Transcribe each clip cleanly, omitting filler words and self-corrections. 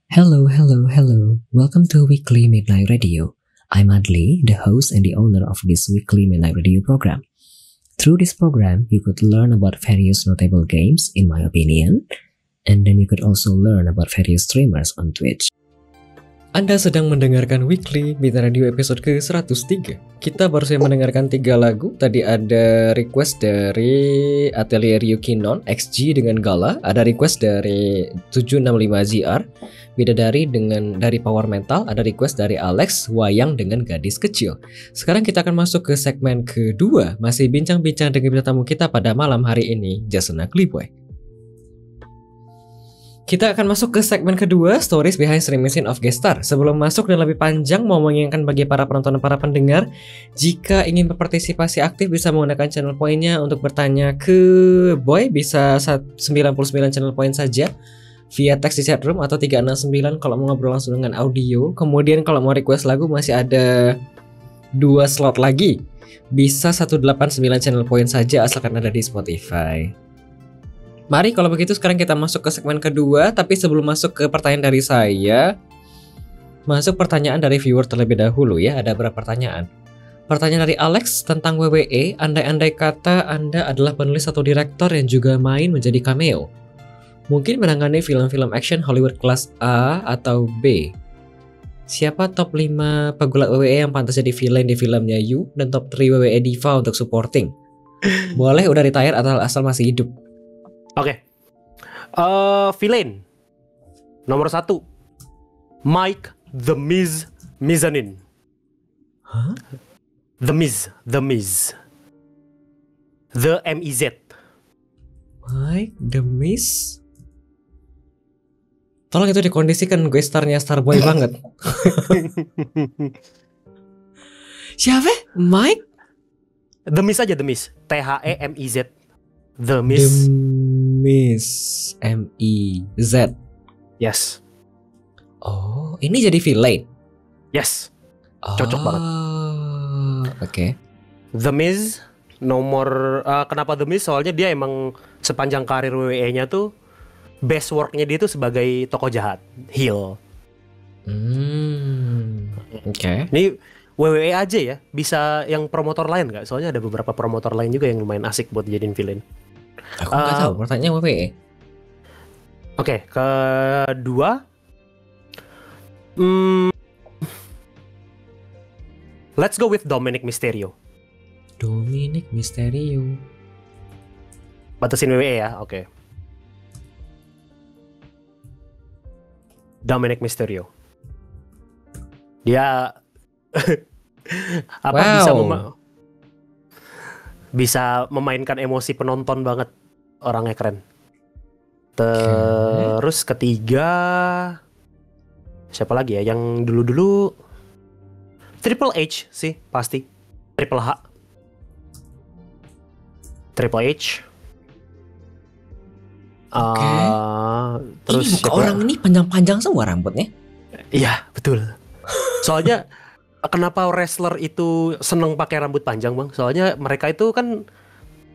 Hello, hello, hello. Welcome to Weekly Midnight Radio. I'm Adli, the host and the owner of this Weekly Midnight Radio program. Through this program, you could learn about various notable games, in my opinion, and then you could also learn about various streamers on Twitch. Anda sedang mendengarkan Weekly Midnight Radio episode ke-103. Kita baru saja mendengarkan 3 lagu. Tadi ada request dari Atelier Yukinon, XG dengan Gala. Ada request dari 765ZR, Bidadari dari Power Mental. Ada request dari Alex, Wayang dengan Gadis Kecil. Sekarang kita akan masuk ke segmen kedua. Masih bincang-bincang dengan bintang tamu kita pada malam hari ini, Jasona Kliboy. Kita akan masuk ke segmen kedua, Stories Behind Streaming Scene of Gestar. Sebelum masuk dan lebih panjang, mau mengingatkan bagi para penonton dan para pendengar, jika ingin berpartisipasi aktif bisa menggunakan channel poinnya untuk bertanya ke Boy, bisa 99 channel point saja via teks di chatroom atau 369 kalau mau ngobrol langsung dengan audio. Kemudian kalau mau request lagu masih ada 2 slot lagi, bisa 189 channel point saja asalkan ada di Spotify. Mari kalau begitu sekarang kita masuk ke segmen kedua. Tapi sebelum masuk ke pertanyaan dari saya, masuk pertanyaan dari viewer terlebih dahulu ya. Ada beberapa pertanyaan. Pertanyaan dari Alex tentang WWE. Andai-andai kata Anda adalah penulis atau direktur yang juga main menjadi cameo, mungkin menangani film-film action Hollywood kelas A atau B, siapa top 5 pegulat WWE yang pantas jadi villain di filmnya You, dan top 3 WWE Diva untuk supporting? Boleh udah retire atau asal masih hidup. Oke. Villain nomor 1, Mike The Miz Mizanin. Hah? The Miz The M-I-Z. Mike The Miz. Tolong itu dikondisikan, gue starnya Starboy banget. Siapa? Mike? The Miz aja, The Miz. T-H-E-M-I-Z. The Miz. Miss M-I-Z. Yes. Oh, ini jadi villain. Yes. Cocok banget. Oke. The Miz nomor kenapa The Miz? Soalnya dia emang sepanjang karir WWE-nya tuh best work-nya dia tuh sebagai tokoh jahat, heel. Oke. Ini WWE aja ya, bisa yang promotor lain nggak? Soalnya ada beberapa promotor lain juga yang lumayan asik buat jadiin villain. Aku nggak tahu. Pertanyaan WWE. Oke, kedua, let's go with Dominic Mysterio. Dominic Mysterio. Batasin WWE ya, oke. Dominic Mysterio. Dia bisa memainkan emosi penonton banget, orangnya keren. Terus ketiga, siapa lagi ya? Yang dulu Triple H sih pasti. Triple H. Terus ini orang ini panjang-panjang semua rambutnya. Iya betul. Soalnya kenapa wrestler itu seneng pakai rambut panjang, Bang? Soalnya mereka itu kan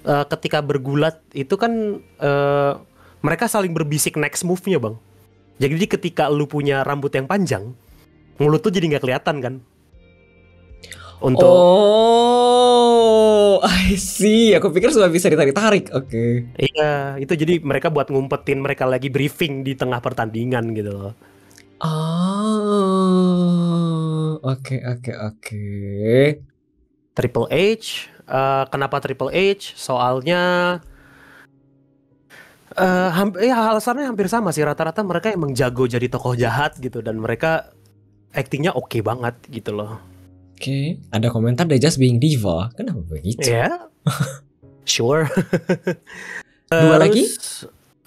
ketika bergulat itu kan mereka saling berbisik next move-nya, Bang. Jadi ketika lu punya rambut yang panjang, mulut tuh jadi nggak kelihatan kan? I see. Aku pikir sudah bisa ditarik-tarik. Oke. Iya, itu jadi mereka buat ngumpetin mereka lagi briefing di tengah pertandingan gitu loh. Oke. Triple H, kenapa Triple H? Soalnya alasannya hampir sama sih, rata-rata mereka emang jago jadi tokoh jahat gitu, dan mereka actingnya oke banget gitu loh. Oke, ada komentar dari Just Being Diva. Kenapa begitu? Ya, sure. 2 lagi? 4.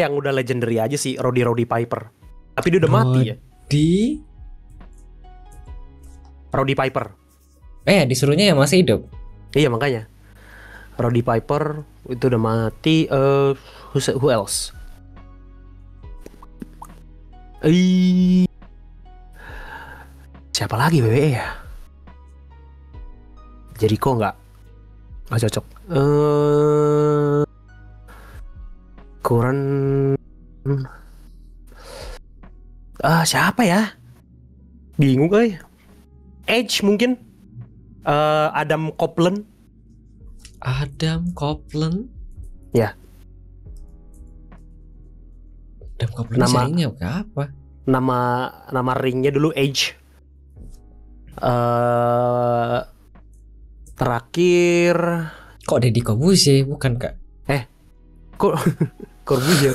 Yang udah legendary aja sih, Roddy Piper. Tapi dia udah mati ya. Roddy Piper. Disuruhnya yang masih hidup. Iya makanya. Roddy Piper itu udah mati. Who else? Siapa lagi WWE ya? Jericho nggak cocok. Kurang siapa ya? Bingung kali. Edge mungkin. Adam Copeland. Adam Copeland? Ya. Adam Copeland serinya apa? Nama ringnya dulu Edge. Terakhir kok Deddy Corbuzier bukan kak? Kok Corbuzier?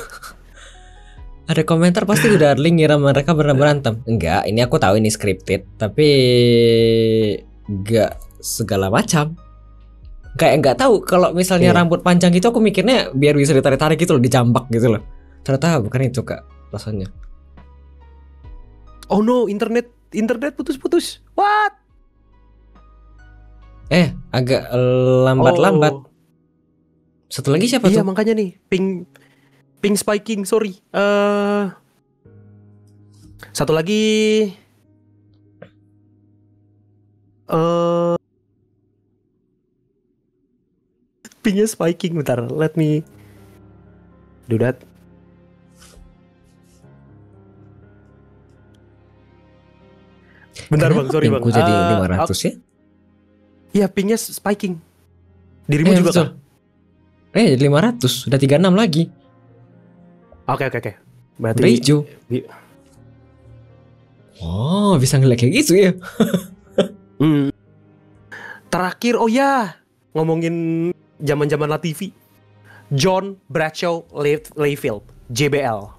Ada komentar pasti udah link ngira mereka pernah berantem. Enggak, ini aku tahu ini scripted, tapi enggak segala macam. Kayak enggak tahu kalau misalnya rambut panjang gitu aku mikirnya biar bisa ditarik-tarik gitu loh, dijambak gitu loh. Ternyata bukan itu kak rasanya. Oh no, internet putus-putus. What? Agak lambat-lambat. Satu lagi siapa tuh? Iya makanya nih, ping spiking, sorry. Satu lagi pingnya spiking, bentar, let me do that. Bentar bang, sorry bang. Pingku jadi 500 ya? Iya, pingnya spiking. Dirimu juga betul. Kan? Jadi 500, udah 36 lagi. Oke. Berarti hijau. Oh, bisa ngeliat kayak gitu ya. Terakhir, ngomongin zaman-zaman TV. John Bradshaw Layfield, JBL.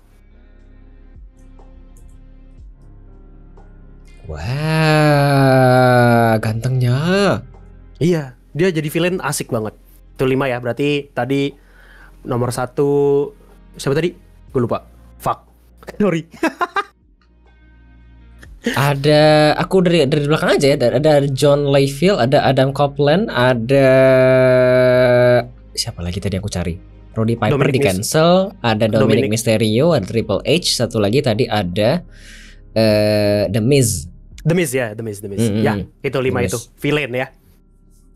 Wah, gantengnya. Iya, dia jadi villain asik banget. Itu 5 ya, berarti tadi nomor 1 siapa tadi? Gue lupa. Fuck. Sorry. Ada, aku dari belakang aja ya. Ada John Layfield, ada Adam Copeland, ada siapa lagi tadi aku cari? Roddy Piper di cancel, ada Dominic Mysterio, ada Triple H, satu lagi tadi ada The Miz. The Miz. Ya, itu 5 itu villain ya.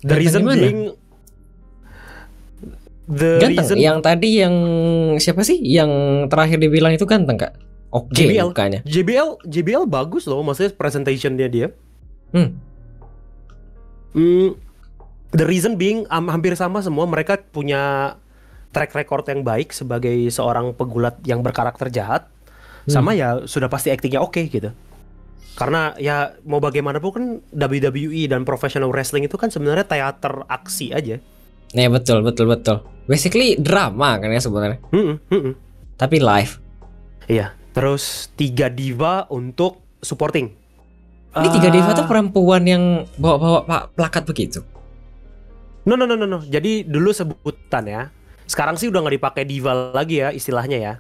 The reason being ganteng. Yang tadi yang siapa sih? Yang terakhir dibilang itu ganteng kak? Oke, mukanya. JBL bagus loh, maksudnya presentationnya dia. The reason being hampir sama semua, mereka punya track record yang baik sebagai seorang pegulat yang berkarakter jahat. Sama ya sudah pasti aktingnya oke gitu. Karena ya mau bagaimanapun kan WWE dan professional wrestling itu kan sebenarnya teater aksi aja. Nah betul. Basically drama kan ya sebenarnya. Tapi live. Iya. Terus 3 diva untuk supporting. Ini 3 diva tuh perempuan yang bawa plakat begitu? No. Jadi dulu sebutan ya. Sekarang sih udah nggak dipakai diva lagi ya istilahnya ya.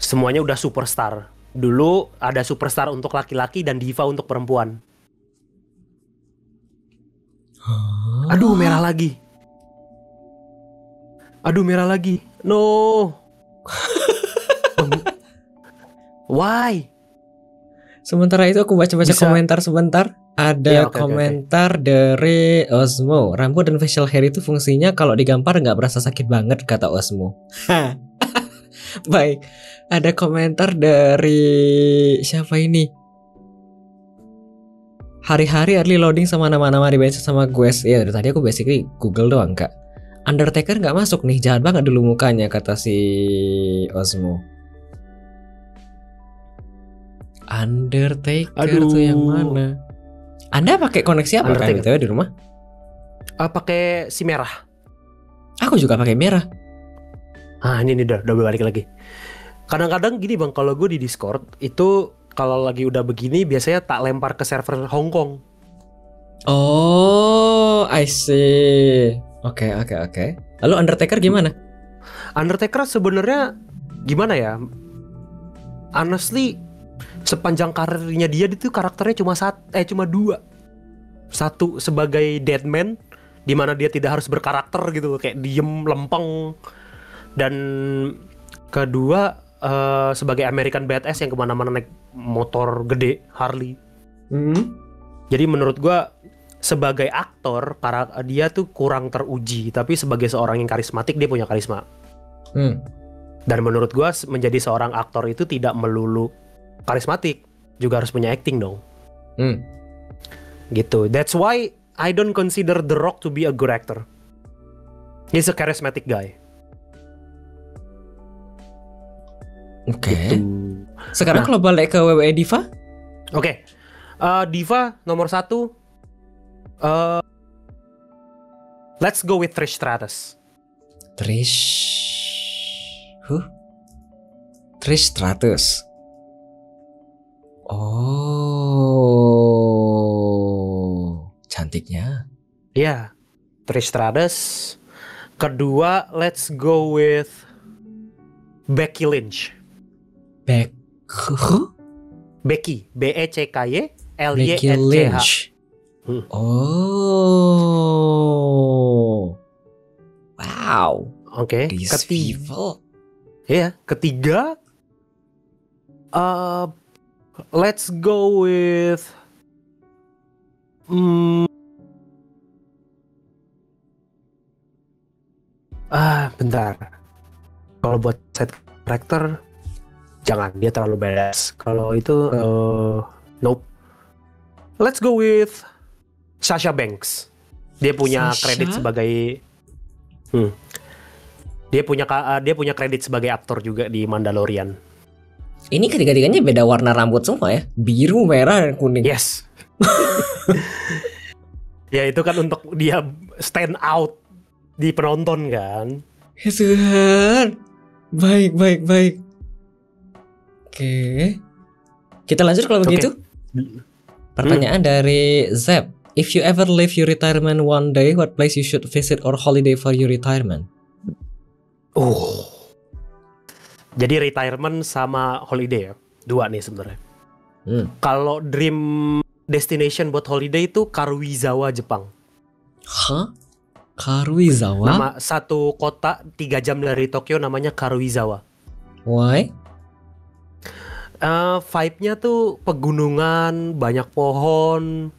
Semuanya udah superstar. Dulu ada superstar untuk laki-laki dan diva untuk perempuan. Aduh, merah lagi. No. Why? Sementara itu aku baca-baca komentar sebentar. Ada komentar dari Osmo. Rambut dan facial hair itu fungsinya kalau digampar nggak berasa sakit banget, kata Osmo. Baik. Ada komentar dari siapa ini? Hari-hari early loading sama nama-nama di bench sama gue. Ya dari tadi aku basically Google doang kak. Undertaker nggak masuk nih, jahat banget dulu mukanya, kata si Osmo. Undertaker tuh yang mana? Anda pakai koneksi apa kan di rumah? Pakai si merah. Aku juga pakai merah. Ini udah balik lagi. Kadang-kadang gini bang, kalau gue di Discord itu kalau lagi udah begini biasanya tak lempar ke server Hong Kong. Oh, I see. Oke. Lalu Undertaker gimana? Undertaker sebenarnya gimana ya? Honestly, sepanjang karirnya dia itu karakternya cuma 2. Satu sebagai deadman, di mana dia tidak harus berkarakter gitu, kayak diem lempeng. Dan kedua sebagai American Badass yang kemana-mana naik motor gede Harley. Jadi menurut gua sebagai aktor dia tuh kurang teruji, tapi sebagai seorang yang karismatik dia punya karisma. Dan menurut gua menjadi seorang aktor itu tidak melulu karismatik, juga harus punya acting dong. Gitu. That's why I don't consider The Rock to be a good actor. He's a charismatic guy. Oke. Gitu. Sekarang kalau balik ke WWE Diva? Oke. Diva nomor 1. Let's go with Trish Stratus. Trish Stratus. Oh, cantiknya. Ya, Trish Stratus. Kedua, let's go with Becky Lynch. Becky, BECKY Becky LYNCH. Lynch. Oh, wow. Oke. Ketiga, let's go with bentar. Kalau buat set karakter jangan, dia terlalu badass. Kalau itu nope. Let's go with Sasha Banks. Dia punya kredit sebagai dia punya kredit sebagai aktor juga di Mandalorian. Ini ketiga-tiganya beda warna rambut semua ya, biru, merah, dan kuning. Yes. Ya itu kan untuk dia stand out di penonton kan. Ya Tuhan. Baik. Oke. Kita lanjut kalau begitu. Pertanyaan dari Zep. If you ever leave your retirement one day, what place you should visit or holiday for your retirement? Jadi retirement sama holiday ya, dua nih sebenarnya. Kalau dream destination buat holiday itu Karuizawa, Jepang. Hah? Karuizawa? Nama satu kota 3 jam dari Tokyo namanya Karuizawa. Why? Vibe-nya tuh pegunungan, banyak pohon,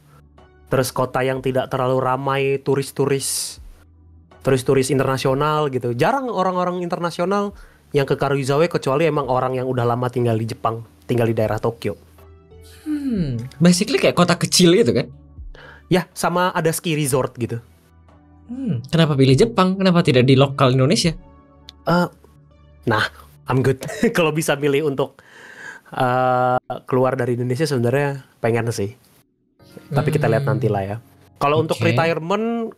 terus kota yang tidak terlalu ramai turis-turis internasional gitu. Jarang orang-orang internasional yang ke Karuizawa kecuali emang orang yang udah lama tinggal di Jepang, tinggal di daerah Tokyo. Basically kayak kota kecil gitu kan? Ya, sama ada ski resort gitu. Kenapa pilih Jepang? Kenapa tidak di lokal Indonesia? Nah, I'm good. Kalau bisa milih untuk keluar dari Indonesia sebenarnya pengen sih. Tapi kita lihat nanti lah ya. Kalau untuk retirement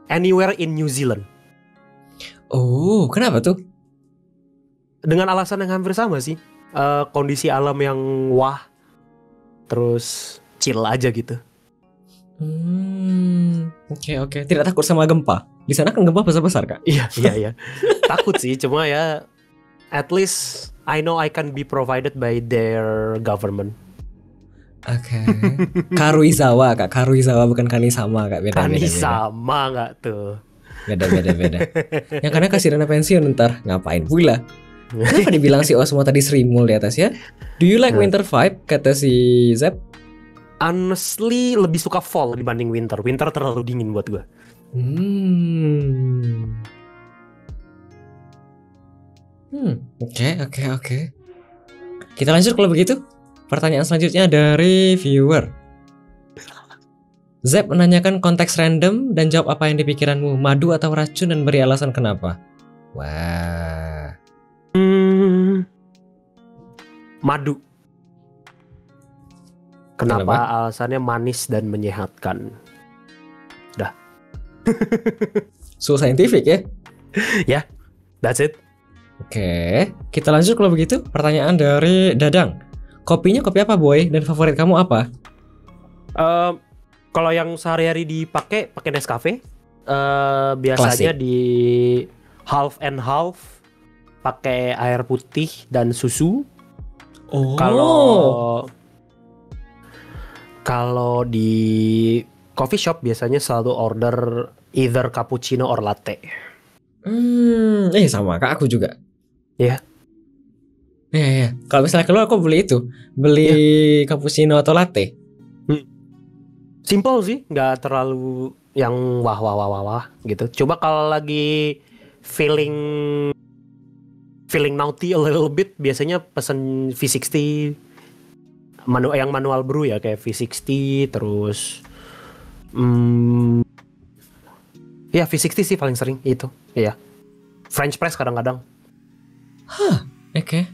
anywhere in New Zealand. Oh, kenapa tuh? Dengan alasan yang hampir sama sih. Kondisi alam yang wah, terus chill aja gitu. Oke. Tidak takut sama gempa? Di sana kan gempa besar-besar kak? Iya. Takut sih, cuma ya at least I know I can be provided by their government. Oke. Karuizawa kak, Karuizawa bukan Kanisama kak. Beda. Kanisama nggak tuh? Beda. Yang karena kasih dana pensiun ntar ngapain pula? Kenapa dibilang si Osmo tadi Sri Mul di atas ya? Do you like winter vibe? Kata si Zep. Honestly lebih suka fall dibanding winter. Winter terlalu dingin buat gue. Oke. Kita lanjut kalau begitu. Pertanyaan selanjutnya dari viewer. Zep menanyakan konteks random dan jawab apa yang di pikiranmu, madu atau racun, dan beri alasan kenapa. Wah. Madu. Kenapa? Alasannya manis dan menyehatkan. Dah. So scientific ya? Ya, that's it. Oke, kita lanjut kalau begitu. Pertanyaan dari Dadang. Kopinya kopi apa boy? Dan favorit kamu apa? Kalau yang sehari-hari pakai Nescafe. Biasanya Klasik. di half and half. Pakai air putih dan susu. Kalau di coffee shop biasanya selalu order either cappuccino or latte. Sama kak, aku juga. Iya. Iya. Kalau misalnya keluar aku beli itu, cappuccino atau latte. Simple sih, nggak terlalu yang wah gitu. Coba kalau lagi feeling naughty a little bit, biasanya pesen V60 yang manual brew ya, kayak V60 terus ya V60 sih paling sering itu. Iya. French press kadang-kadang. Oke.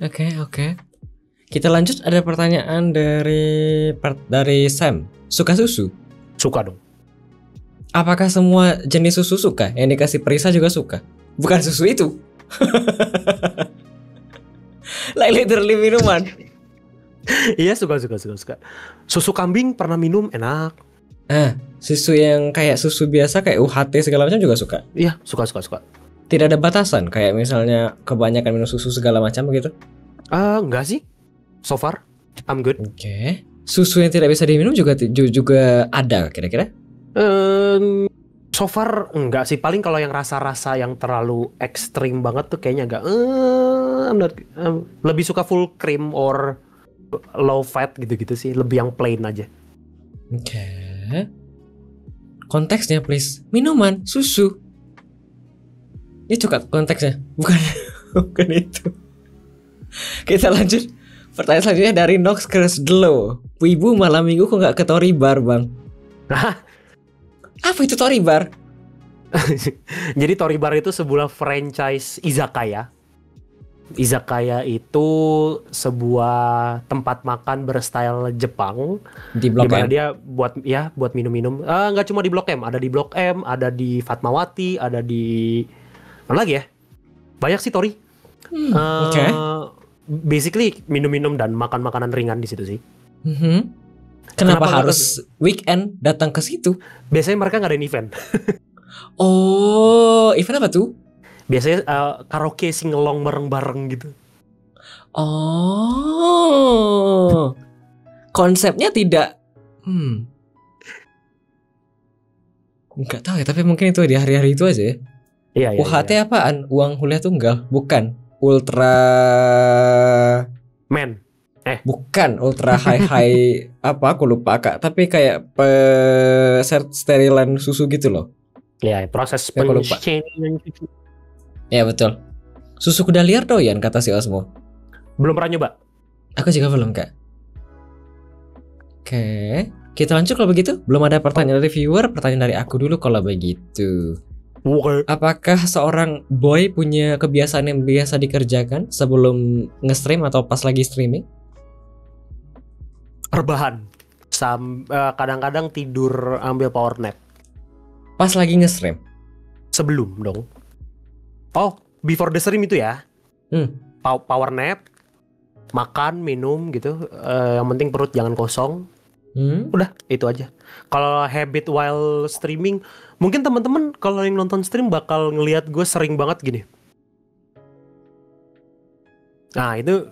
Kita lanjut, ada pertanyaan dari Sam. Suka susu? Suka dong. Apakah semua jenis susu suka? Yang dikasih Prisa juga suka? Bukan susu itu. Like literally minuman. Iya, suka. Susu kambing pernah minum, enak. Susu yang kayak susu biasa kayak UHT segala macam juga suka? Iya, suka. Tidak ada batasan kayak misalnya kebanyakan minum susu segala macam begitu? Enggak sih. So far I'm good. Oke. Susu yang tidak bisa diminum juga ada kira-kira? So far enggak sih. Paling kalau yang rasa-rasa yang terlalu ekstrim banget tuh kayaknya enggak. Lebih suka full cream or low fat gitu-gitu sih. Lebih yang plain aja. Oke. Konteksnya please. Minuman, susu. Ini cukup konteksnya. Bukan itu. Kita lanjut. Pertanyaan selanjutnya dari Nox Kersdlo. Wibu malam minggu kok nggak ke Tori Bar, Bang? Apa itu Tori Bar? Jadi Tori Bar itu sebuah franchise izakaya. Izakaya itu sebuah tempat makan berstyle Jepang Di Blok M. dia buat minum-minum. Nggak cuma di Blok M, ada di Blok M, ada di Fatmawati, ada di mana lagi ya? Banyak sih Tori. Oke. Basically minum-minum dan makan makanan ringan di situ sih. Kenapa harus weekend datang ke situ? Biasanya mereka ngadain event. Oh, event apa tuh? Biasanya karaoke singelong bareng-bareng gitu. Oh, konsepnya tidak. Nggak tahu ya, tapi mungkin itu di hari-hari itu aja ya. Iya. UHT apaan? Uang kuliah tunggal? Bukan. Ultra Men. Bukan ultra high apa aku lupa Kak, tapi kayak sterilan susu gitu loh. Ya, proses aku lupa. Ya betul. Susu kuda liar doyan kata si Osmo. Belum pernah nyoba. Aku juga belum Kak. Oke, kita lanjut kalau begitu. Belum ada pertanyaan dari viewer, pertanyaan dari aku dulu kalau begitu. Apakah seorang boy punya kebiasaan yang biasa dikerjakan sebelum nge-stream atau pas lagi streaming? Rebahan. Kadang-kadang tidur ambil power nap. Pas lagi nge-stream? Sebelum dong. Oh, before the stream itu ya. Power nap, makan, minum gitu. Yang penting perut jangan kosong. Udah, itu aja. Kalau habit while streaming, mungkin teman-teman kalau yang nonton stream bakal ngelihat gue sering banget gini. Nah, itu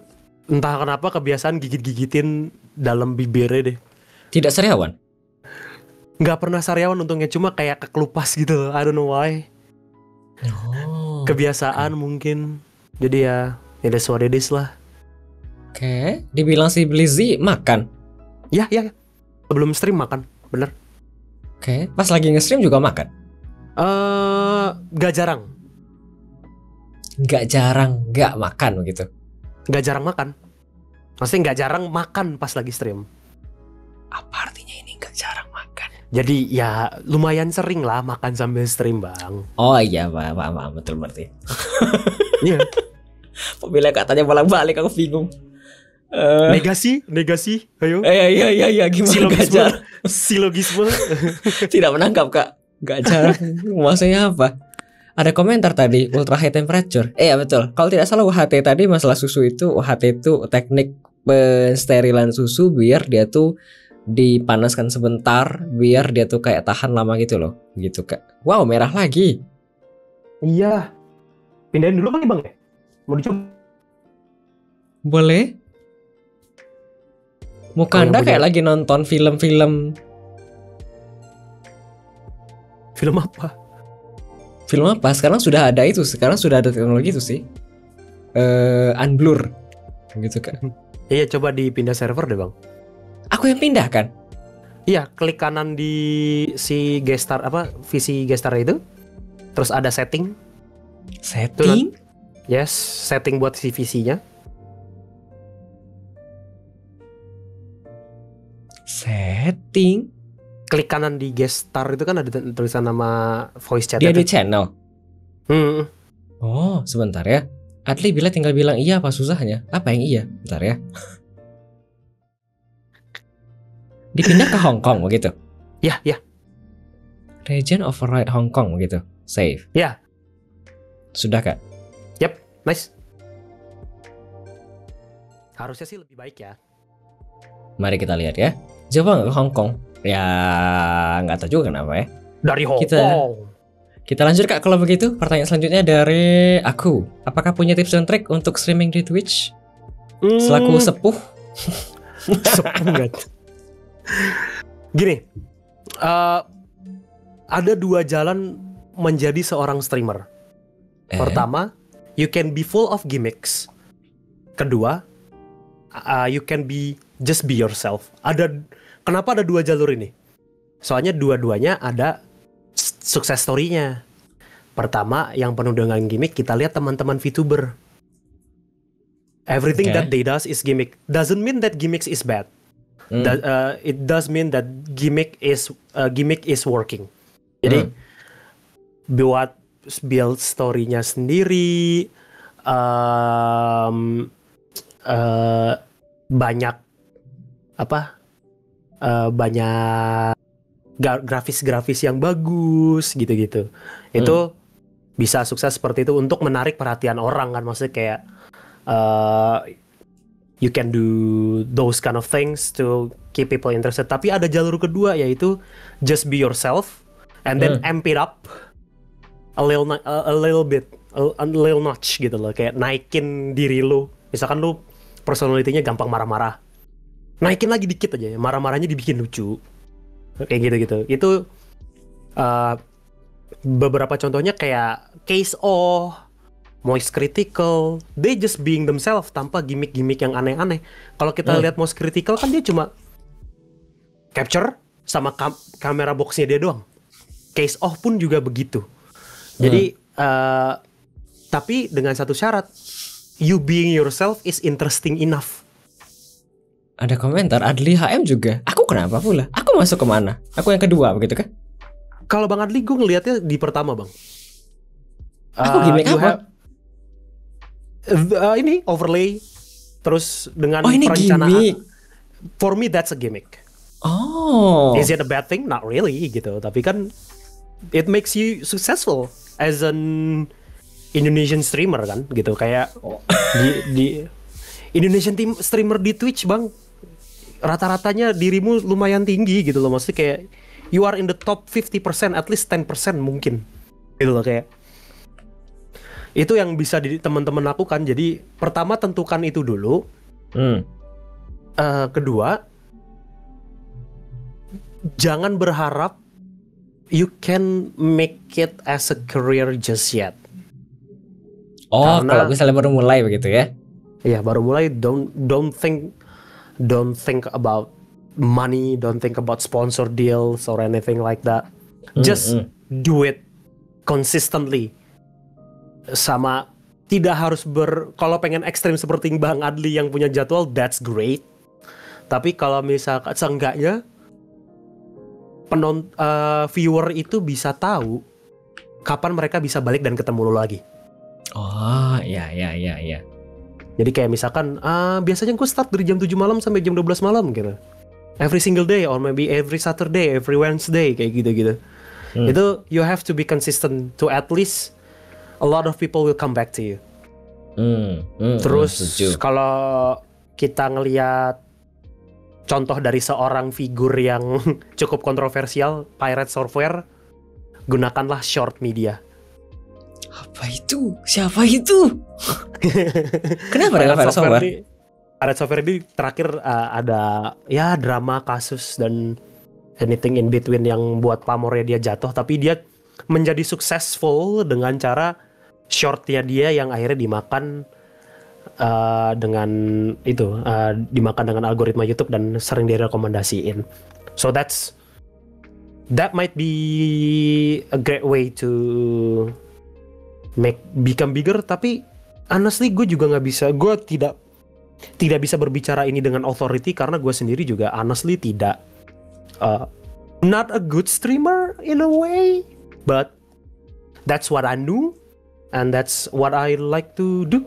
entah kenapa kebiasaan gigit-gigitin dalam bibirnya deh. Tidak sariawan? Nggak pernah sariawan untungnya, cuma kayak kekelupas gitu. I don't know why. Kebiasaan mungkin. Jadi ya, that's what it is lah. Oke, dibilang si Blizzy makan? Ya. Sebelum stream makan, bener. Oke, pas lagi nge-stream juga makan? Gak jarang. Gak jarang gak makan begitu? Gak jarang makan. Maksudnya gak jarang makan pas lagi stream. Apa artinya ini gak jarang makan? Jadi ya lumayan sering lah makan sambil stream, Bang. Oh iya, paham, betul berarti. Iya. Pemilihan katanya bolak-balik, aku bingung. Negasi, ayo. Iya, gimana gak jarang? Silogisme. Tidak menangkap Kak. Gak jarang. Maksudnya apa? Ada komentar tadi ultra high temperature. Ya betul. Kalau tidak salah UHT tadi masalah susu itu, UHT itu teknik pensterilan susu biar dia tuh dipanaskan sebentar biar dia tuh kayak tahan lama gitu loh. Gitu Kak. Wow, merah lagi. Iya. Pindahin dulu kali Bang ya? Mau dicoba? Boleh. Muka Anda kayak lagi nonton film-film. Film apa? Film apa? Sekarang sudah ada itu. Sekarang sudah ada teknologi itu sih. Unblur. Gitu kan. Iya, coba dipindah server deh Bang. Aku yang pindah kan? Iya, klik kanan di si gestar VC gestar itu. Terus ada setting. Setting? Yes, setting buat CVC-nya. Setting? Klik kanan di guest star itu kan ada tulisan nama voice chat. Dia di channel. Hmm. Oh, sebentar ya. Adli tinggal bilang iya apa susahnya? Apa yang iya? Bentar ya. Dipindah ke Hong Kong begitu? Ya. Region override Hong Kong begitu? Save? Ya. Sudah kak? Yep, nice. Harusnya sih lebih baik ya. Mari kita lihat ya. Coba nggak ke Hong Kong? Ya nggak tahu juga kenapa ya. Dari Hong Kong. Kita lanjut kak kalau begitu. Pertanyaan selanjutnya dari aku. Apakah punya tips dan trik untuk streaming di Twitch? Selaku sepuh. Sepuh banget. Gini, ada dua jalan menjadi seorang streamer. Pertama, you can be full of gimmicks. Kedua, you can just be yourself. Kenapa ada dua jalur ini? Soalnya dua-duanya ada sukses story-nya. Pertama, yang penuh dengan gimmick, kita lihat teman-teman VTuber. Everything that they does is gimmick. Doesn't mean that gimmicks is bad. It does mean that gimmick is working. Jadi buat build story-nya sendiri, banyak banyak grafis-grafis yang bagus gitu-gitu. Itu bisa sukses seperti itu untuk menarik perhatian orang kan, maksudnya kayak you can do those kind of things to keep people interested. Tapi ada jalur kedua, yaitu just be yourself and then amp it up a little bit, a little notch gitu loh, kayak naikin diri lu. Misalkan lu personality-nya gampang marah-marah, naikin lagi dikit aja, marah-marahnya dibikin lucu, kayak gitu-gitu. Itu beberapa contohnya kayak Case O, Moist Critical, they just being themselves tanpa gimmick-gimmick yang aneh-aneh. Kalau kita lihat Moist Critical kan dia cuma capture sama kamera boxnya dia doang. Case O pun juga begitu. Jadi tapi dengan satu syarat, you being yourself is interesting enough. Ada komentar Adli HM juga. Aku kenapa pula? Aku masuk kemana? Aku yang kedua begitu kan? Kalau Bang Adli, gue ngelihatnya di pertama bang. Aku gimmick apa? Ini overlay terus dengan ini perencanaan. Gimmick. For me that's a gimmick. Oh. Is it a bad thing? Not really gitu. Tapi kan it makes you successful as an Indonesian streamer kan gitu. Kayak di Indonesian streamer di Twitch bang, rata-ratanya dirimu lumayan tinggi gitu loh. Maksudnya kayak you are in the top 50%, at least 10% mungkin gitu loh. Kayak itu yang bisa teman-teman lakukan. Jadi pertama tentukan itu dulu. Kedua, jangan berharap you can make it as a career just yet. Oh, kalau misalnya baru mulai begitu ya? Iya, baru mulai. Don't think about money, don't think about sponsor deals or anything like that. Just do it consistently. Sama tidak harus kalau pengen ekstrim seperti Bang Adli yang punya jadwal, that's great. Tapi kalau misalkan seenggaknya viewer itu bisa tahu kapan mereka bisa balik dan ketemu lo lagi. Oh, iya. Jadi kayak misalkan biasanya gue start dari jam 7 malam sampai jam 12 malam gitu. Every single day or maybe every Saturday, every Wednesday kayak gitu-gitu. Itu you have to be consistent to at least a lot of people will come back to you. Terus kalau kita ngelihat contoh dari seorang figur yang cukup kontroversial, Pirate Software, gunakanlah short media. Apa itu? Siapa itu? Kenapa dengan Pirate Software? Pirate Software ini terakhir ada ya drama kasus dan anything in between yang buat pamornya dia jatuh, tapi dia menjadi successful dengan cara shortnya dia yang akhirnya dimakan dimakan dengan algoritma YouTube dan sering direkomendasiin. So that might be a great way to become bigger, tapi honestly gue juga nggak bisa, gue tidak bisa berbicara ini dengan authority karena gue sendiri juga honestly tidak not a good streamer in a way, but that's what I do and that's what I like to do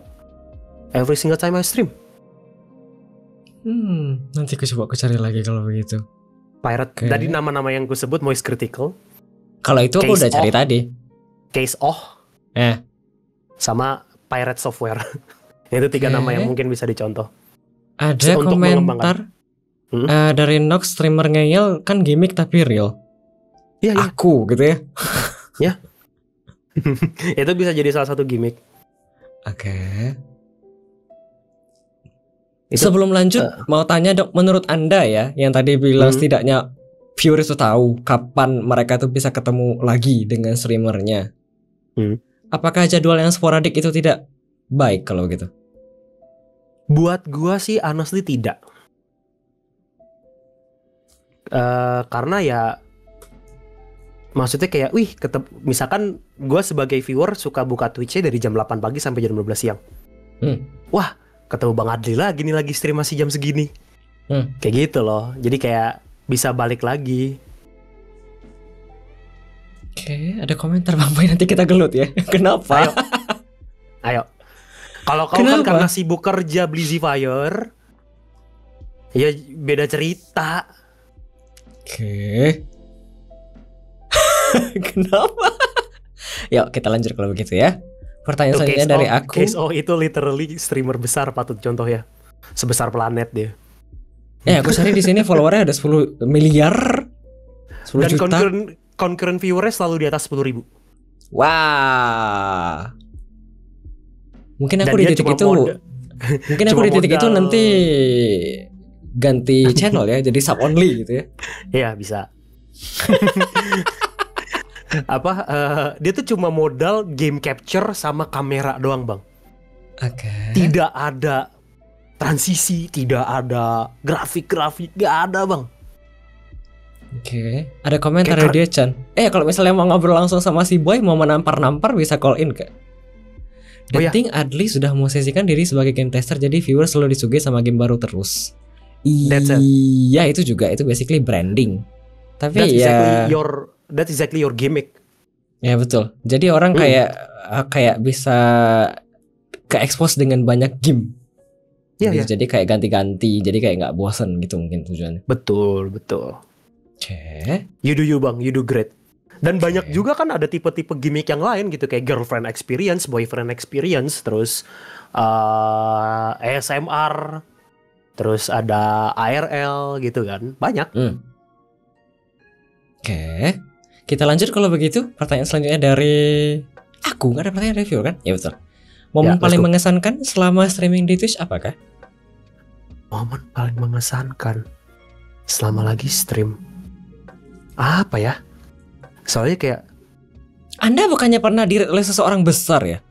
every single time I stream. Nanti aku cari lagi kalau begitu. Pirate. Tadi nama-nama yang gue sebut Moist Critical. Kalau itu aku udah cari tadi. Case sama Pirate Software. Itu 3 nama yang mungkin bisa dicontoh. Ada komentar dari Nox, streamer ngeyel kan gimmick tapi real. Iya. Aku gitu ya. Ya. Itu bisa jadi salah satu gimmick. Oke. Sebelum lanjut mau tanya dok, menurut Anda ya yang tadi bilang setidaknya viewers itu tahu kapan mereka tuh bisa ketemu lagi dengan streamernya. Apakah jadwal yang sporadik itu tidak baik kalau gitu? Buat gua sih honestly tidak. Karena ya maksudnya kayak misalkan gua sebagai viewer suka buka Twitch-nya dari jam 8 pagi sampai jam 12 siang. Wah, ketemu Bang Adli lagi nih, lagi stream masih jam segini. Kayak gitu loh. Jadi kayak bisa balik lagi. Oke, ada komentar Bang Boy, nanti kita gelut ya. Kenapa? Ayo. Kalau kau kan karena sibuk kerja Blizzy Fire, ya beda cerita. Oke. Kenapa? Yuk kita lanjut kalau begitu ya. Pertanyaan selanjutnya dari aku. Case itu literally streamer besar patut contoh ya. Sebesar planet dia. Aku cari di sini followernya ada 10 miliar. 10 dan juta. concurrent viewernya selalu di atas 10.000. Wah. Mungkin aku di titik itu. Mungkin aku di titik itu nanti ganti channel ya, jadi sub only gitu ya. Iya bisa. Dia tuh cuma modal game capture sama kamera doang bang. Tidak ada transisi, tidak ada grafik, gak ada bang. Ada komentar dari dia Chan. Kalau misalnya mau ngobrol langsung sama si Boy, mau menampar bisa call in kak. Think Adli sudah memosisikan diri sebagai game tester, jadi viewer selalu disuguhi sama game baru terus. Iya itu juga, itu basically branding. Tapi that's exactly your gimmick. Ya betul. Jadi orang kayak bisa ke-expose dengan banyak game. Jadi kayak ganti-ganti, jadi kayak nggak bosan gitu mungkin tujuannya. Betul. You do you bang, you do great. Dan banyak juga kan ada tipe-tipe gimmick yang lain gitu, kayak girlfriend experience, boyfriend experience, terus ASMR, terus ada ARL gitu kan, banyak. Kita lanjut kalau begitu. Pertanyaan selanjutnya dari aku, nggak ada pertanyaan review kan? Ya betul. Momen paling mengesankan selama streaming di Twitch apakah? Momen paling mengesankan selama lagi stream apa ya? Soalnya kayak Anda bukannya pernah di-rate oleh seseorang besar ya?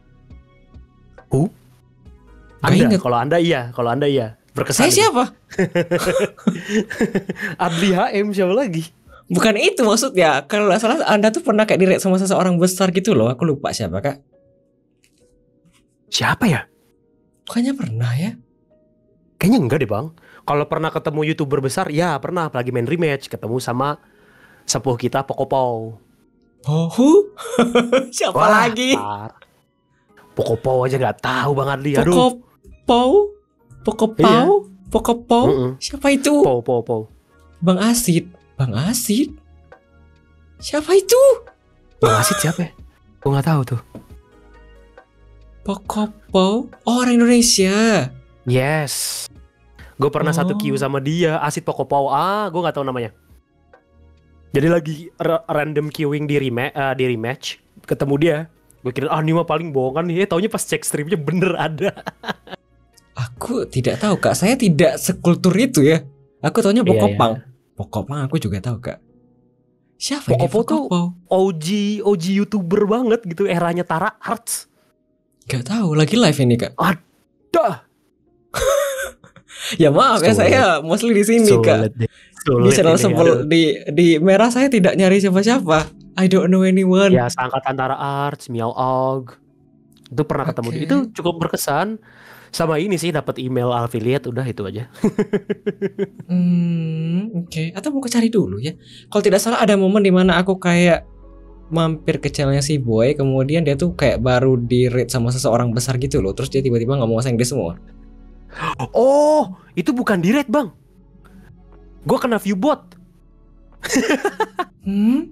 Anda, kalau Anda iya. Berkesan. Saya siapa? Adli HM siapa lagi? Bukan itu maksudnya. Kalau nggak salah Anda tuh pernah kayak di-rate sama seseorang besar gitu loh. Aku lupa siapa kak. Siapa ya? Bukannya pernah ya? Kayaknya enggak deh bang. Kalau pernah ketemu YouTuber besar, ya pernah. Apalagi main rematch, ketemu sama sepuh kita Pocopow. Siapa lagi? Pocopow aja nggak tahu bang Adli. Aduh. Pocopow. Siapa itu? Pow. Bang Asid. Siapa itu? Bang Asid siapa ya? Gue nggak tahu tuh. Pocopow, orang Indonesia. Yes. Gue pernah satu queue sama dia, Asid Pocopow. Gue nggak tahu namanya. Jadi lagi random queuing di rematch, ketemu dia. Gue kira ini mah paling bohongan nih. Taunya pas cek streamnya bener ada. Aku tidak tahu kak, saya tidak sekultur itu ya. Aku taunya Pokopang. Pokopang aku juga tahu kak. Siapa ini Pocopow tuh OG YouTuber banget gitu, eranya Tara Arts. Gak tahu, lagi live ini kak. Ada. Ya maaf ya, saya mostly di sini kak. Di channel sebel di merah saya tidak nyari siapa-siapa. I don't know anyone. Ya seangkatan Tara Arts, Miao Og. Itu pernah ketemu Oke. itu cukup berkesan. Sama ini sih dapat email affiliate, udah itu aja. Oke. Atau mau cari dulu ya. Kalau tidak salah ada momen dimana aku kayak mampir ke channelnya si Boy, kemudian dia tuh kayak baru di rate sama seseorang besar gitu loh. Terus dia tiba-tiba ngomong sama Inggris semua. Oh, itu bukan direct, Bang. Gue kena viewbot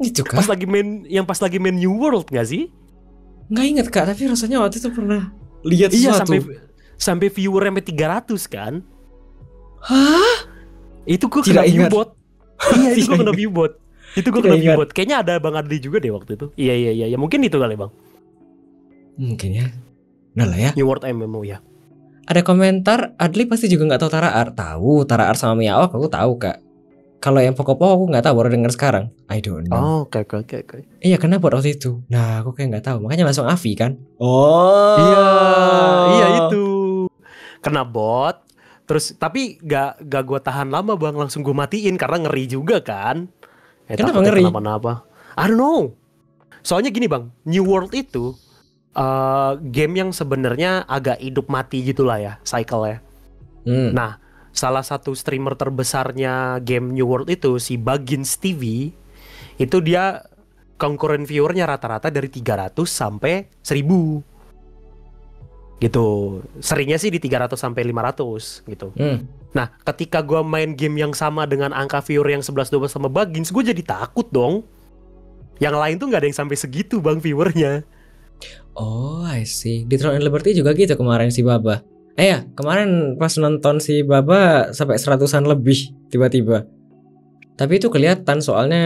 Itu kah? pas lagi main New World nggak sih? Nggak inget kak, tapi rasanya waktu itu pernah lihat Iya, sesuatu. sampai viewer sampai 300 kan? Hah? Itu gue Tidak kena ingat. viewbot. Iya, itu gue Tidak kena ingat. viewbot. Itu gue Tidak kena ingat. viewbot. Kayaknya ada Bang Adli juga deh waktu itu. Iya, mungkin itu kali, Bang. Mungkin ya. Udah lah ya. New World MMO ya. Ada komentar, Adli pasti juga nggak tahu Tara Art. Tahu Tara Art sama Miao, aku tahu kak. Kalau yang Pocopo aku nggak tahu, baru dengar sekarang. I don't know. Oh, oke. Iya, kenapa waktu itu? Nah, aku kayak nggak tahu. Makanya langsung Avi kan. Oh. Iya itu. Kena bot. Terus tapi gak gue tahan lama, Bang, langsung gue matiin karena ngeri juga kan. Kenapa Takutnya ngeri? Kenapa-napa. I don't know. Soalnya gini, Bang, New World itu game yang sebenarnya agak hidup mati gitulah ya, cycle ya. Nah, salah satu streamer terbesarnya game New World itu si Baggins TV, itu dia concurrent viewernya rata-rata dari 300 sampai 1000 gitu. Seringnya sih di 300 sampai 500 gitu. Nah, ketika gue main game yang sama dengan angka viewer yang 11-12 sama Baggins, gue jadi takut dong. Yang lain tuh gak ada yang sampai segitu, Bang, viewernya. Oh, I see. Di Throne and Liberty juga gitu kemarin si Baba. Ya, kemarin pas nonton si Baba sampai 100-an lebih tiba-tiba. Tapi itu kelihatan soalnya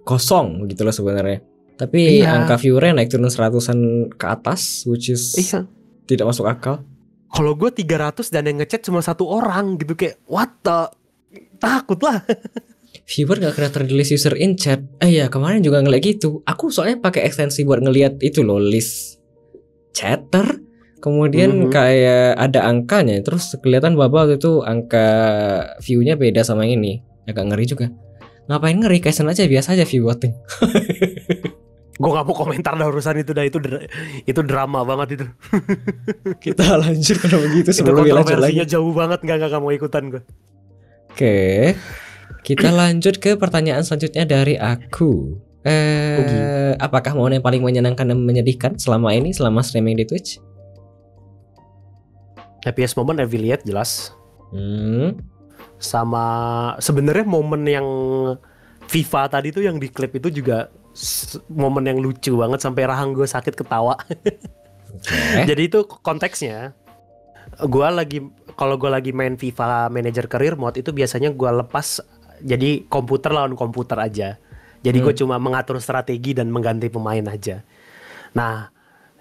kosong gitu loh sebenarnya. Tapi angka viewernya naik turun 100-an ke atas, which is tidak masuk akal. Kalau gue 300 dan yang ngechat cuma satu orang gitu, kayak what the, takut lah. Viewer gak kena terlist user in chat. Iya, kemarin juga ngeliat gitu. Aku soalnya pakai ekstensi buat ngeliat itu loh, list chatter. Kemudian kayak ada angkanya. Terus kelihatan Baba itu angka view-nya beda sama yang ini. Agak ngeri juga. Ngapain ngeri? Kasian aja, biasa aja view voting. Gue gak mau komentar dah urusan itu dah, itu drama banget itu. Kita lanjut kalau begitu Itu sebelum lanjut lagi. kontroversinya jauh banget, gak mau ikutan gue. Oke. Kita lanjut ke pertanyaan selanjutnya dari aku. Apakah momen yang paling menyenangkan dan menyedihkan selama ini, selama streaming di Twitch? Happiest moment affiliate jelas. Sama sebenarnya momen yang FIFA tadi tuh yang di klip itu juga momen yang lucu banget sampai rahang gue sakit ketawa. Jadi itu konteksnya, kalau gue lagi main FIFA Manager Career Mode itu biasanya gue lepas jadi komputer lawan komputer aja. Jadi gue cuma mengatur strategi dan mengganti pemain aja. Nah,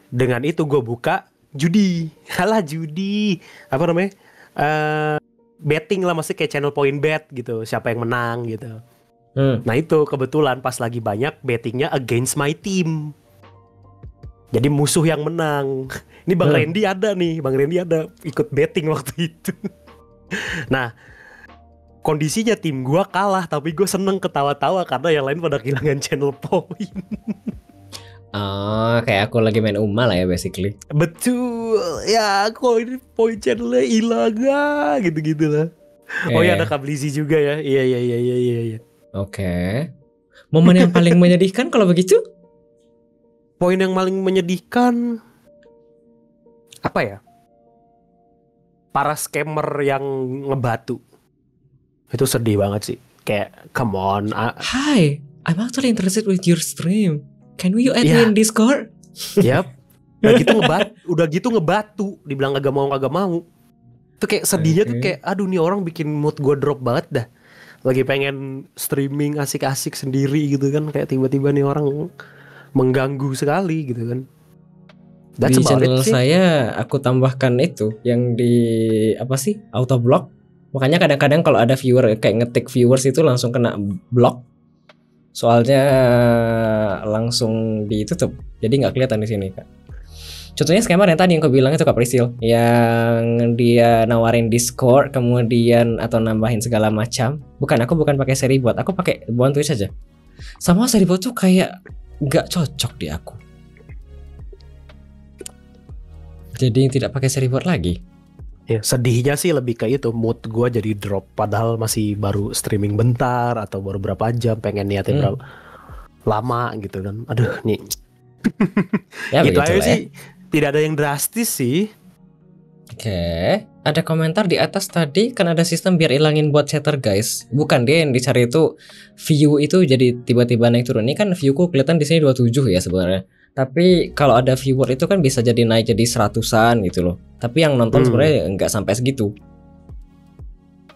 dengan itu gue buka judi. Halah, judi. Apa namanya? Betting lah, maksudnya kayak channel point bet gitu. Siapa yang menang gitu. Nah itu kebetulan pas lagi banyak bettingnya against my team. Jadi musuh yang menang. Ini Bang Randy ada nih. Bang Randy ada ikut betting waktu itu. Nah, kondisinya tim gue kalah, tapi gue seneng ketawa-tawa karena yang lain pada kehilangan channel point. Oh, kayak aku lagi main Uma lah ya basically. Betul, ya kok ini point channelnya hilang gitu-gitu lah. Oh ya ada Kablizi juga ya. Iya. Oke. Momen yang paling menyedihkan kalau begitu? Poin yang paling menyedihkan apa ya? Para scammer yang ngebatu. Itu sedih banget sih. Kayak come on. Hi, I'm actually interested with your stream. Can you add me in Discord? Yap. Udah gitu ngebatu. Dibilang kagak mau. Itu kayak sedihnya tuh kayak aduh nih orang bikin mood gue drop banget dah. Lagi pengen streaming asik-asik sendiri gitu kan, kayak tiba-tiba nih orang mengganggu sekali gitu kan. Di channel saya aku tambahkan itu yang di apa sih, auto block. Makanya kadang-kadang kalau ada viewer kayak ngetik viewers itu langsung kena block. Soalnya langsung ditutup. Jadi nggak kelihatan di sini, Kak. Contohnya scammer yang tadi yang aku bilang itu Kak Prisil, yang dia nawarin Discord kemudian atau nambahin segala macam. Aku bukan pakai seri bot, aku pakai buat Twitch aja. Sama seri bot tuh kayak nggak cocok di aku. Jadi tidak pakai reward lagi. Ya, sedihnya sih lebih ke itu, mood gue jadi drop padahal masih baru streaming bentar atau baru berapa jam, pengen niatnya berapa lama gitu kan. Aduh nih. Ya Gitu aja begitulah ya. sih. Tidak ada yang drastis sih. Oke, ada komentar di atas tadi kan ada sistem biar ilangin bot chatter guys. Bukan, dia yang dicari itu view itu jadi tiba-tiba naik turun. Ini kan viewku kelihatan di sini 27 ya sebenarnya. Tapi kalau ada viewer itu kan bisa jadi naik jadi 100-an gitu loh. Tapi yang nonton sebenarnya nggak sampai segitu.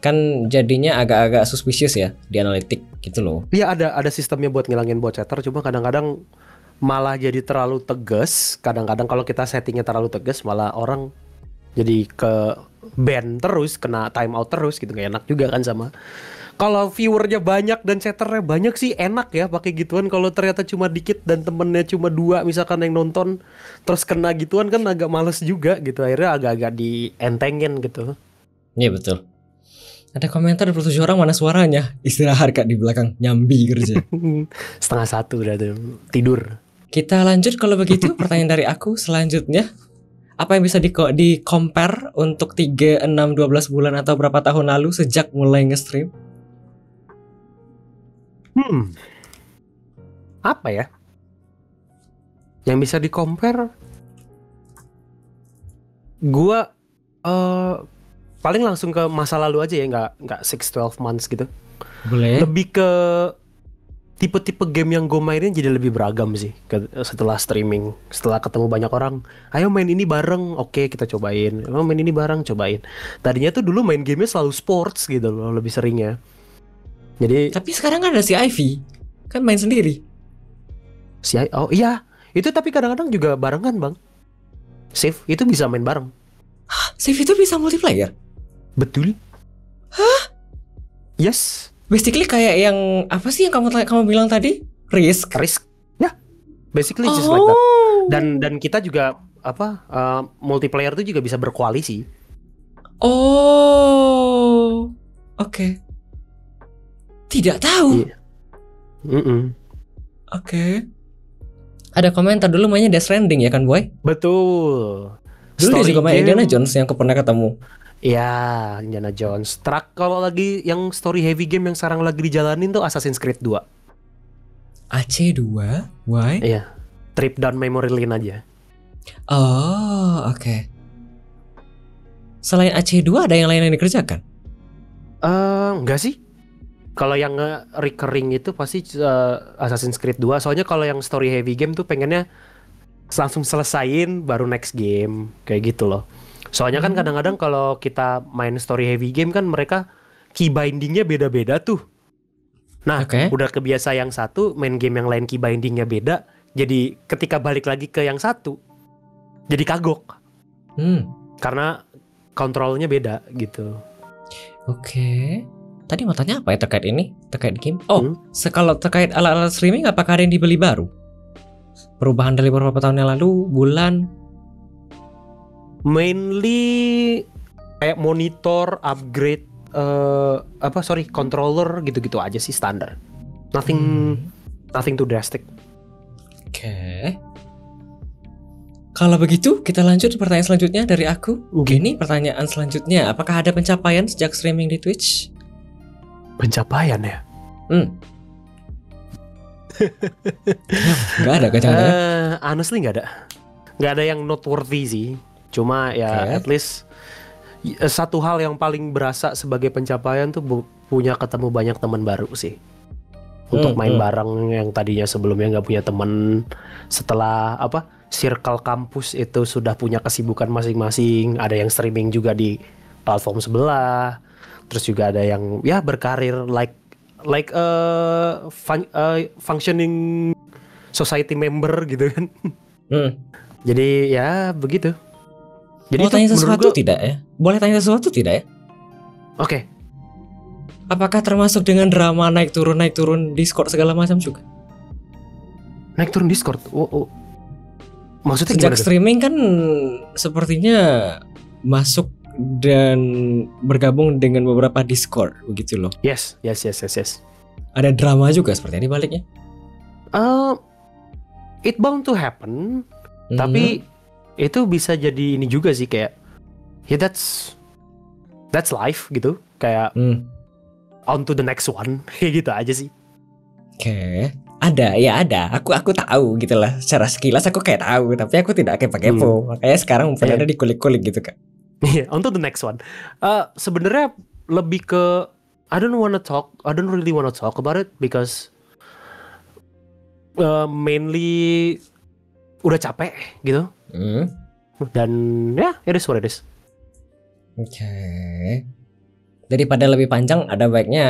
Kan jadinya agak-agak suspicious ya di analitik gitu loh. Iya ada sistemnya buat ngilangin bot chatter, cuma kadang-kadang malah jadi terlalu tegas. Kadang-kadang kalau kita settingnya terlalu tegas malah orang jadi ke ban terus, kena time out terus gitu, gak enak juga kan sama. Kalau viewernya banyak dan chatternya banyak sih enak ya pakai gituan. Kalau ternyata cuma dikit dan temennya cuma 2 misalkan yang nonton terus kena gituan kan agak males juga gitu. Akhirnya agak-agak dientengin gitu. Iya betul. Ada komentar 27 orang, mana suaranya? Istirahat Kak di belakang, nyambi kerja. 1:30 udah tuh, tidur. Kita lanjut kalau begitu. Pertanyaan dari aku selanjutnya. Apa yang bisa di-compare untuk 3, 6, 12 bulan atau berapa tahun lalu sejak mulai nge-stream? Apa ya? Yang bisa di-compare? Gua paling langsung ke masa lalu aja ya, nggak 6-12 months gitu. Boleh. Lebih ke tipe-tipe game yang gue mainin jadi lebih beragam sih setelah streaming, setelah ketemu banyak orang. Ayo main ini bareng, oke kita cobain. Ayo main ini bareng, cobain. Tadinya tuh dulu main gamenya selalu sports gitu loh, lebih seringnya. Jadi. Tapi sekarang kan ada si Ivy, kan main sendiri. Oh iya, itu tapi kadang-kadang juga barengan bang. Save itu bisa main bareng. Hah, Save itu bisa multiplayer? Betul. Hah? Yes. Basically kayak yang apa sih yang kamu bilang tadi? Risk. Ya. Basically just like that. Dan kita juga multiplayer itu juga bisa berkoalisi. Oh. Oke. Tidak tahu. Oke. Ada komentar dulu mainnya Death Stranding ya kan boy? Betul. Dulu dia juga main Indiana Jones yang aku pernah ketemu. Ya, Indiana Jones. Kalau lagi yang story heavy game yang sekarang lagi dijalanin tuh Assassin's Creed 2. AC2? Why? Iya. Trip down memory lane aja. Oh, oke. Selain AC2 ada yang lain yang dikerjakan? Enggak sih. Kalau yang recurring itu pasti Assassin's Creed 2. Soalnya kalau yang story heavy game tuh pengennya langsung selesain baru next game. Kayak gitu loh. Soalnya kan kadang-kadang kalau kita main story heavy game kan mereka key bindingnya beda-beda tuh. Nah, udah kebiasa yang satu, main game yang lain key bindingnya beda. Jadi ketika balik lagi ke yang satu, jadi kagok. Karena kontrolnya beda gitu. Oke. Tadi mau tanya apa ya terkait ini? Terkait game? Oh, kalau terkait alat-alat streaming apakah ada yang dibeli baru? Perubahan dari beberapa tahun yang lalu, bulan? Mainly kayak monitor, upgrade, controller gitu-gitu aja sih standar. Nothing too drastic. Oke. Kalau begitu kita lanjut pertanyaan selanjutnya dari aku. Gini pertanyaan selanjutnya, apakah ada pencapaian sejak streaming di Twitch? Pencapaian ya? Gak ada kacang-kacang. Honestly gak ada yang noteworthy sih. Cuma ya at least satu hal yang paling berasa sebagai pencapaian tuh punya ketemu banyak teman baru sih. Untuk main bareng yang tadinya sebelumnya nggak punya teman. Setelah circle kampus itu sudah punya kesibukan masing-masing. Ada yang streaming juga di platform sebelah. Terus juga ada yang ya berkarir like functioning society member gitu kan. Jadi ya begitu. Jadi mau tanya sesuatu tidak ya? Boleh tanya sesuatu tidak ya? Oke. Apakah termasuk dengan drama naik turun Discord segala macam juga? Naik turun Discord? Maksudnya sejak gimana streaming kan sepertinya masuk dan bergabung dengan beberapa Discord begitu loh. Yes. Ada drama juga sepertinya di baliknya. It bound to happen. Tapi itu bisa jadi ini juga sih kayak ya that's life gitu, kayak on to the next one kayak gitu aja sih. Oke. Ada. Aku tahu gitu lah. Secara sekilas aku kayak tahu, tapi aku tidak kepo-kepo. Makanya sekarang mungkin ada dikulik-kulik gitu Kak. On to the next one. Sebenarnya lebih ke I don't really wanna talk about it because mainly udah capek gitu. Dan ya it is what it is. Oke. Daripada lebih panjang, ada baiknya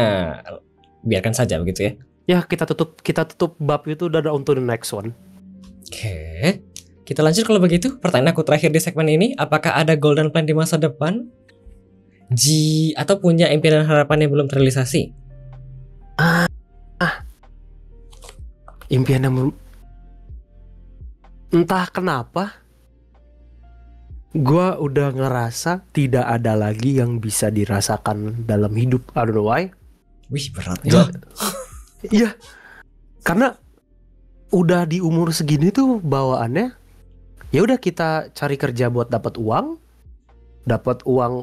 biarkan saja begitu ya. Ya kita tutup bab itu udah on to the next one. Oke. Kita lanjut kalau begitu. Pertanyaan aku terakhir di segmen ini, apakah ada golden plan di masa depan? Atau punya impian dan harapan yang belum terrealisasi? Impian yang entah kenapa gua udah ngerasa tidak ada lagi yang bisa dirasakan dalam hidup. I don't know why. Wih, berat ya. Iya. Karena udah di umur segini tuh bawaannya ya udah kita cari kerja buat dapat uang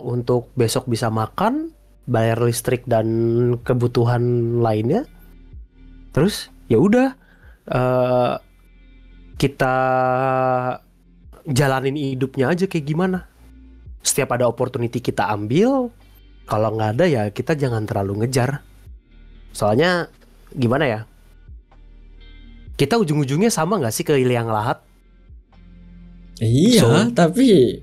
untuk besok bisa makan, bayar listrik dan kebutuhan lainnya. Terus ya udah kita jalanin hidupnya aja kayak gimana. Setiap ada opportunity kita ambil, kalau nggak ada ya kita jangan terlalu ngejar. Soalnya gimana ya? Kita ujung-ujungnya sama nggak sih ke liang lahat? Iya, tapi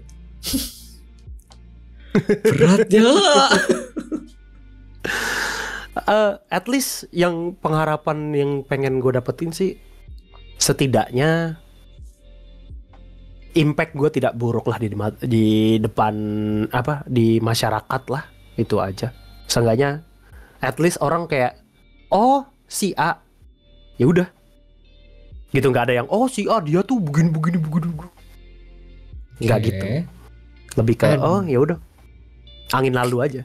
berat ya. At least yang pengharapan yang pengen gue dapetin sih, setidaknya impact gue tidak buruk lah di depan di masyarakat lah, itu aja. Seenggaknya at least orang kayak oh si A, ya udah gitu, nggak ada yang oh si A dia tuh begini nggak gitu, lebih ke oh ya udah angin lalu aja.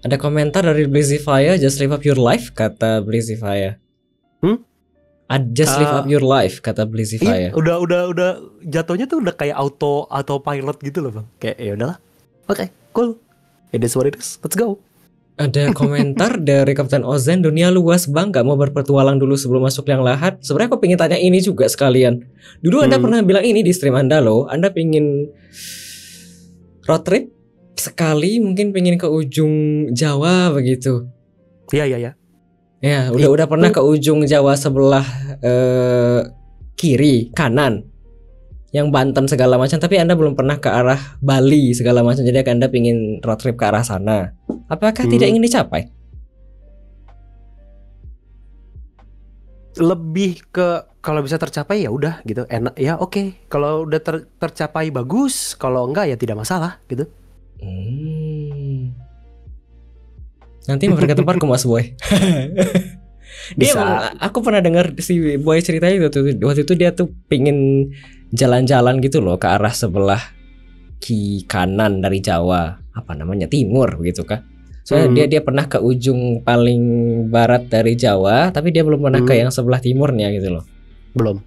Ada komentar dari Blazify, just live up your life kata Blazify. Just live up your life kata Blazify. Iya, udah jatuhnya tuh udah kayak autopilot gitu loh bang, kayak ya udahlah, oke, cool, it is what it is, let's go. Ada komentar dari Kapten Ozen, dunia luas bang, gak mau berpetualang dulu sebelum masuk liang lahat. Sebenarnya aku pengen tanya ini juga sekalian. Dulu Anda pernah bilang ini di stream Anda loh, Anda pengen road trip sekali, mungkin pengen ke ujung Jawa begitu. Iya. Ya, udah pernah ke ujung Jawa sebelah kiri, kanan, yang Banten segala macam, tapi Anda belum pernah ke arah Bali segala macam. Jadi Anda pengen road trip ke arah sana. Apakah tidak ingin dicapai? Lebih ke kalau bisa tercapai ya udah gitu, enak ya, oke. Kalau udah tercapai bagus, kalau enggak ya tidak masalah gitu. Nanti mampir ke tempatku Mas Boy. Aku pernah dengar si Boy ceritanya waktu itu dia tuh pingin jalan-jalan gitu loh ke arah sebelah kanan dari Jawa, apa namanya, timur gitu kan. Soalnya dia pernah ke ujung paling barat dari Jawa, tapi dia belum pernah ke yang sebelah timurnya gitu loh. Belum.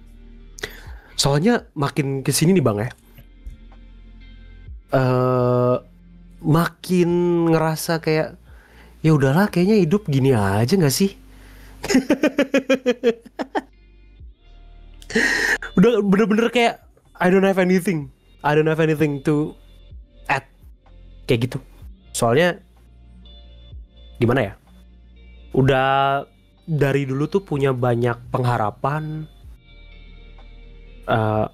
Soalnya makin kesini nih bang ya, makin ngerasa kayak ya udahlah, kayaknya hidup gini aja nggak sih? Udah bener-bener kayak I don't have anything to add kayak gitu. Soalnya gimana ya, udah dari dulu tuh punya banyak pengharapan,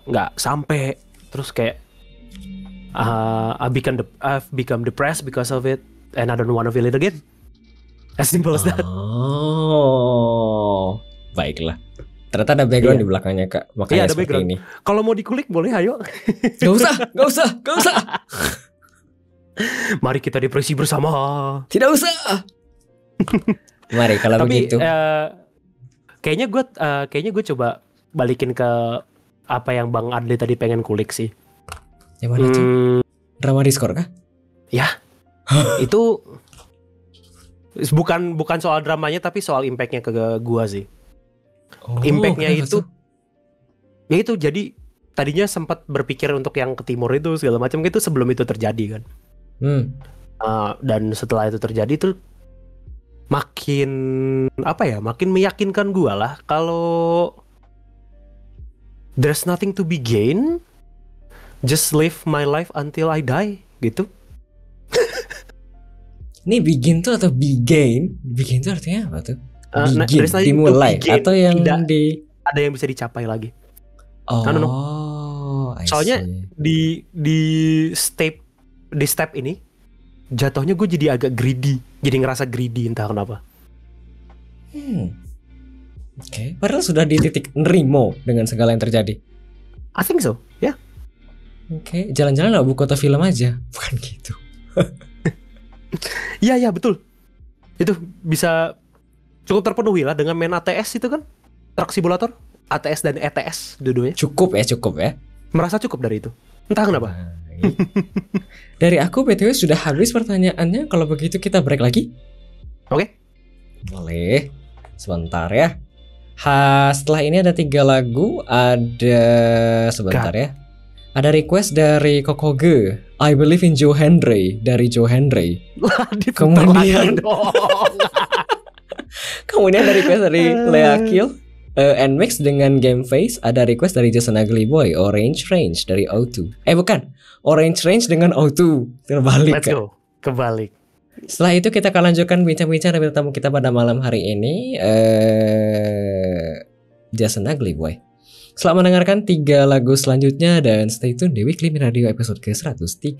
nggak sampai, terus kayak I've become depressed because of it, and I don't want to feel it again. As simple as that. Oh, baiklah. Ternyata ada background di belakangnya kak, makanya ada seperti background. ini. Kalau mau dikulik boleh, ayo. Gak usah. Mari kita depresi bersama. Tidak usah. Mari kalau begitu. Kayaknya gue coba balikin ke apa yang Bang Adli tadi pengen kulik sih. Yang mana tuh? Drama Discord kah? Ya. Itu bukan soal dramanya, tapi soal impactnya ke gua sih. Impactnya itu, ya itu jadi tadinya sempat berpikir untuk yang ke timur itu segala macam gitu sebelum itu terjadi kan. Dan setelah itu terjadi tuh makin makin meyakinkan gua lah kalau there's nothing to be gained, just live my life until I die gitu. Ini begin tuh atau begin? Begin tuh artinya apa tuh? There's nothing to dimulai be gained, atau yang tidak ada yang bisa dicapai lagi. I Soalnya see. di step ini jatuhnya gue jadi agak greedy, jadi ngerasa greedy entah kenapa. Oke. Padahal sudah di titik nerimo dengan segala yang terjadi. I think so, ya. Oke, jalan-jalan lah buku atau film aja, bukan gitu. Iya betul. Itu bisa cukup terpenuhi lah dengan main ATS itu kan, truck simulator, ATS dan ETS dua-duanya. Cukup ya. Merasa cukup dari itu. Entah kenapa. Dari aku BTW sudah habis pertanyaannya. Kalau begitu kita break lagi. Oke. Boleh. Sebentar ya. Setelah ini ada 3 lagu. Ada request dari Kokoge, I Believe in Joe Henry dari Joe Henry. Kemudian ada request dari Lea Kill, Nmix dengan Game Face. Ada request dari Jason Ugly Boy, Orange Range dari O2. Bukan, Orange Range dengan O2. Terbalik. Let's go. Kebalik. Setelah itu kita akan lanjutkan bincang-bincang dengan tamu kita pada malam hari ini, Jason Ugly Boy. Selamat mendengarkan 3 lagu selanjutnya dan stay tune di Weekly Radio episode ke-103.